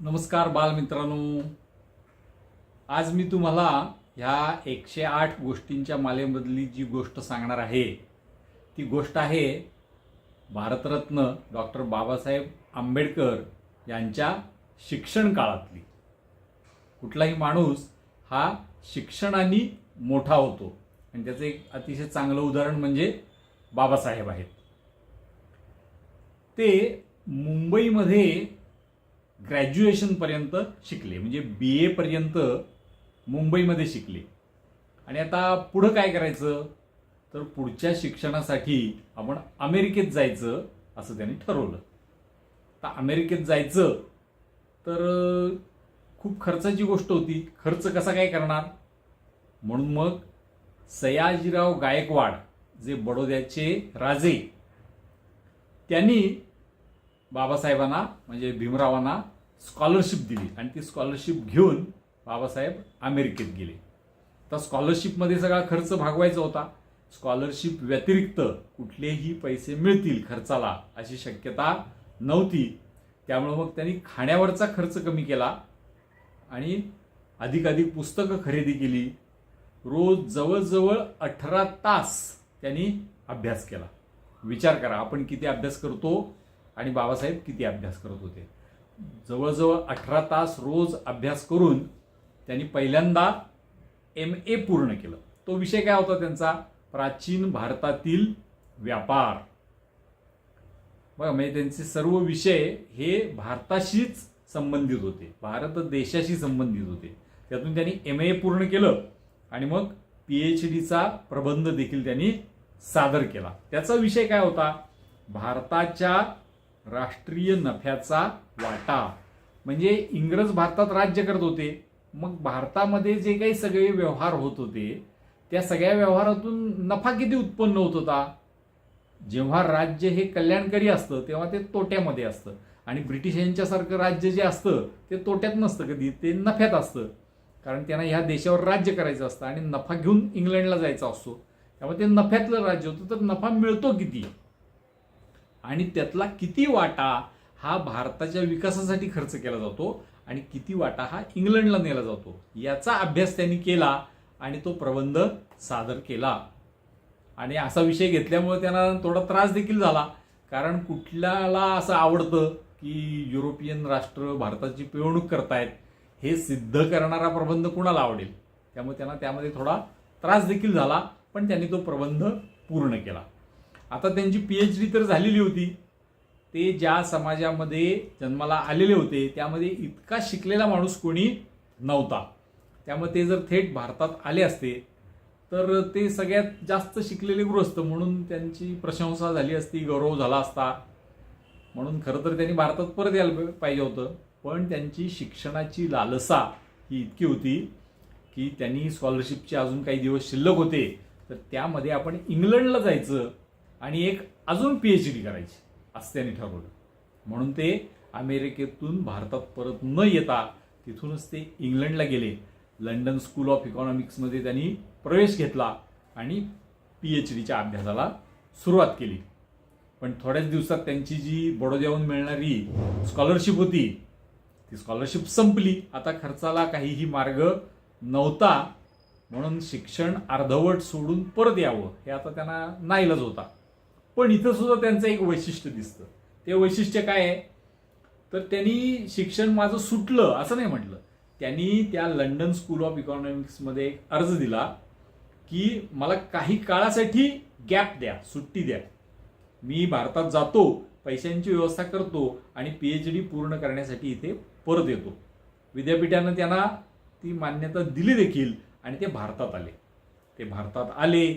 नमस्कार बालमित्रांनो, आज मी तुम्हाला ह्या 108 गोष्टींच्या मालेमधली जी गोष्ट सांगणार आहे ती गोष्ट आहे भारतरत्न डॉक्टर बाबासाहेब आंबेडकर यांच्या शिक्षण काळातली. कुठलाही माणूस हा शिक्षणाने मोठा होतो आणि त्याचं एक अतिशय चांगलं उदाहरण म्हणजे बाबासाहेब आहेत. ते मुंबईमध्ये ग्रॅज्युएशनपर्यंत शिकले, म्हणजे BA पर्यंत मुंबईमध्ये शिकले. आणि आता पुढं काय करायचं, तर पुढच्या शिक्षणासाठी आपण अमेरिकेत जायचं असं त्यांनी ठरवलं. आता अमेरिकेत जायचं तर खूप खर्चाची गोष्ट होती. खर्च कसा काय करणार, म्हणून मग सयाजीराव गायकवाड जे बडोद्याचे राजे, त्यांनी बाबासाहेबांना म्हणजे भीमरावांना स्कॉलरशिप दिली आणि ती स्कॉलरशिप घेऊन बाबासाहेब अमेरिकेत गेले. तर स्कॉलरशिपमध्ये सगळा खर्च भागवायचा होता. स्कॉलरशिप व्यतिरिक्त कुठलेही पैसे मिळतील खर्चाला अशी शक्यता नव्हती. त्यामुळे मग त्यांनी खाण्यावरचा खर्च कमी केला आणि अधिकाधिक पुस्तकं खरेदी केली. रोज जवळजवळ 18 तास त्यांनी अभ्यास केला. विचार करा, आपण किती अभ्यास करतो आणि बाबासाहेब किती अभ्यास करत होते. जवळजवळ 18 तास रोज अभ्यास करून त्यांनी पहिल्यांदा MA पूर्ण केलं. तो विषय काय होता त्यांचा, प्राचीन भारतातील व्यापार. बघा, म्हणजे त्यांचे सर्व विषय हे भारताशीच संबंधित होते, भारत देशाशी संबंधित होते. त्यातून त्यांनी MA पूर्ण केलं आणि मग PhDचा प्रबंध देखील त्यांनी सादर केला. त्याचा विषय काय होता, भारताच्या राष्ट्रीय नफ्याचा वाटा. म्हणजे इंग्रज भारतात राज्य करत होते, मग भारतामध्ये जे काही सगळे व्यवहार होत होते त्या सगळ्या व्यवहारातून नफा किती उत्पन्न होत होता. जेव्हा राज्य हे कल्याणकारी असतं तेव्हा ते तोट्यामध्ये असतं आणि ब्रिटिशांच्यासारखं राज्य जे असतं ते तोट्यात नसतं, कधी ते नफ्यात असतं. कारण त्यांना ह्या देशावर राज्य करायचं असतं आणि नफा घेऊन इंग्लंडला जायचा असतो. त्यामुळे ते नफ्यातलं राज्य होतं. तर नफा मिळतो किती आणि त्यातला किती वाटा हा भारताच्या विकासासाठी खर्च केला जातो आणि किती वाटा हा इंग्लंडला नेला जातो, याचा अभ्यास त्यांनी केला आणि तो प्रबंध सादर केला. आणि असा विषय घेतल्यामुळे त्यांना थोडा त्रास देखील झाला, कारण कुठल्याला असं आवडतं की युरोपियन राष्ट्र भारताची पिळवणूक करतायत, हे सिद्ध करणारा प्रबंध कुणाला आवडेल. त्यामुळे त्यांना त्यामध्ये थोडा त्रास देखील झाला, पण त्यांनी तो प्रबंध पूर्ण केला. आता त्यांची PhD तर झालेली होती. ते ज्या समाजामध्ये जन्माला आलेले होते त्यामध्ये इतका शिकलेला माणूस कोणी नव्हता. त्यामुळे ते जर थेट भारतात आले असते तर ते सगळ्यात जास्त शिकलेले गृहस्थ म्हणून त्यांची प्रशंसा झाली असती, गौरव झाला असता. म्हणून खरं तर त्यांनी भारतात परत यायला पाहिजे होतं. पण त्यांची शिक्षणाची लालसा ही इतकी होती की त्यांनी स्कॉलरशिपचे अजून काही दिवस शिल्लक होते, तर त्यामध्ये आपण इंग्लंडला जायचं आणि एक अजून PhD करायची असं त्यांनी ठरवलं. म्हणून ते अमेरिकेतून भारतात परत न येता तिथूनच ते इंग्लंडला गेले. लंडन स्कूल ऑफ इकॉनॉमिक्समध्ये त्यांनी प्रवेश घेतला आणि PhDच्या अभ्यासाला सुरुवात केली. पण थोड्याच दिवसात त्यांची जी बडोद्याहून मिळणारी स्कॉलरशिप होती ती स्कॉलरशिप संपली. आता खर्चाला काहीही मार्ग नव्हता, म्हणून शिक्षण अर्धवट सोडून परत यावं हे आता त्यांना नाईलाज होता. पण इथं सुद्धा त्यांचं एक वैशिष्ट्य दिसतं. ते वैशिष्ट्य काय आहे, तर त्यांनी शिक्षण माझं सुटलं असं नाही म्हटलं. त्यांनी त्या लंडन स्कूल ऑफ इकॉनॉमिक्समध्ये एक अर्ज दिला की मला काही काळासाठी गॅप द्या, सुट्टी द्या. मी भारतात जातो, पैशांची व्यवस्था करतो आणि PhD पूर्ण करण्यासाठी इथे परत येतो. विद्यापीठानं त्यांना ती मान्यता दिली देखील आणि ते भारतात आले.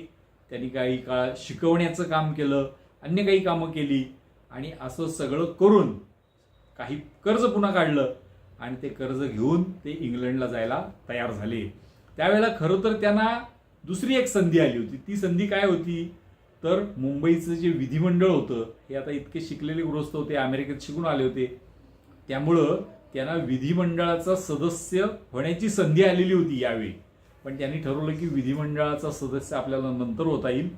त्यांनी काही काळ शिकवण्याचं काम केलं, अन्य काही कामं केली आणि असं सगळं करून काही कर्ज पुन्हा काढलं आणि ते कर्ज घेऊन ते इंग्लंडला जायला तयार झाले. त्यावेळेला खरं तर त्यांना दुसरी एक संधी आली होती. ती संधी काय होती, तर मुंबईचं जे विधिमंडळ होतं हे आता इतके शिकलेले गृहस्थ होते, अमेरिकेत शिकून आले होते, त्यामुळं त्यांना विधिमंडळाचा सदस्य होण्याची संधी आलेली होती यावेळी. पण त्यांनी ठरवलं की विधिमंडळाचा सदस्य आपल्याला नंतर होता येईल,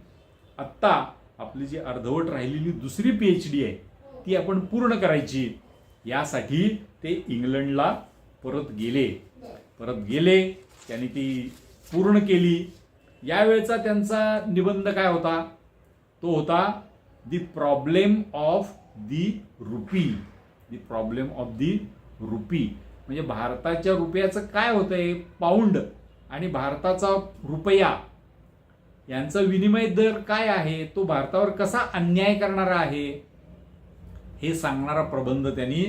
आत्ता आपली जी अर्धवट राहिलेली दुसरी PhD आहे ती आपण पूर्ण करायची. यासाठी ते इंग्लंडला परत गेले. त्यांनी ती पूर्ण केली. यावेळचा त्यांचा निबंध काय होता? तो होता the problem of the RuPay. म्हणजे भारताच्या रुपयाचं काय होतंय, पाऊंड आणि भारताचा रुपया यांचा विनिमय दर काय आहे, तो भारतावर कसा अन्याय करणारा आहे, हे सांगणारा प्रबंध त्यांनी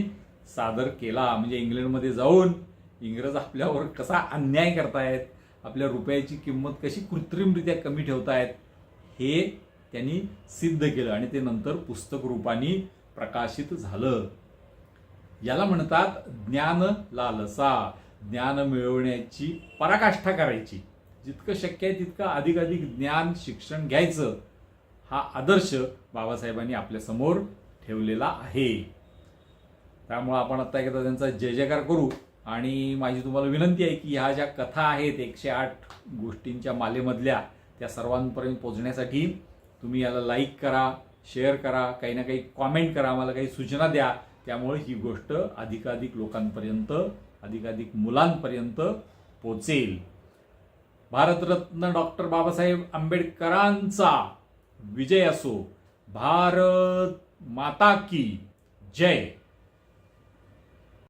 सादर केला. म्हणजे इंग्लंडमध्ये जाऊन इंग्रज आपल्यावर कसा अन्याय करतायत, आपल्या रुपयाची किंमत कशी कृत्रिमरित्या कमी ठेवतायत, हे त्यांनी सिद्ध केलं आणि ते नंतर पुस्तक रूपाने प्रकाशित झालं. याला म्हणतात ज्ञान लालसा. ज्ञान मिळवण्याची पराकाष्ठा करायची, जितकं शक्य आहे तितकं अधिकाधिक ज्ञान शिक्षण घ्यायचं, हा आदर्श बाबासाहेबांनी आपल्या समोर ठेवलेला आहे. त्यामुळे आपण आता एकदा त्यांचा जय जयकार करू. आणि माझी तुम्हाला विनंती आहे की ह्या ज्या कथा आहेत 108 गोष्टींच्या मालेमधल्या, त्या सर्वांपर्यंत पोहोचण्यासाठी तुम्ही याला लाईक करा, शेअर करा, काही ना काही कॉमेंट करा, मला काही सूचना द्या. त्यामुळे ही गोष्ट अधिकाधिक लोकांपर्यंत, अधिकाधिक मुलांपर्यंत पोचेल. भारतरत्न डॉक्टर बाबासाहेब आंबेडकरांचा विजय असो. भारत माता की जय.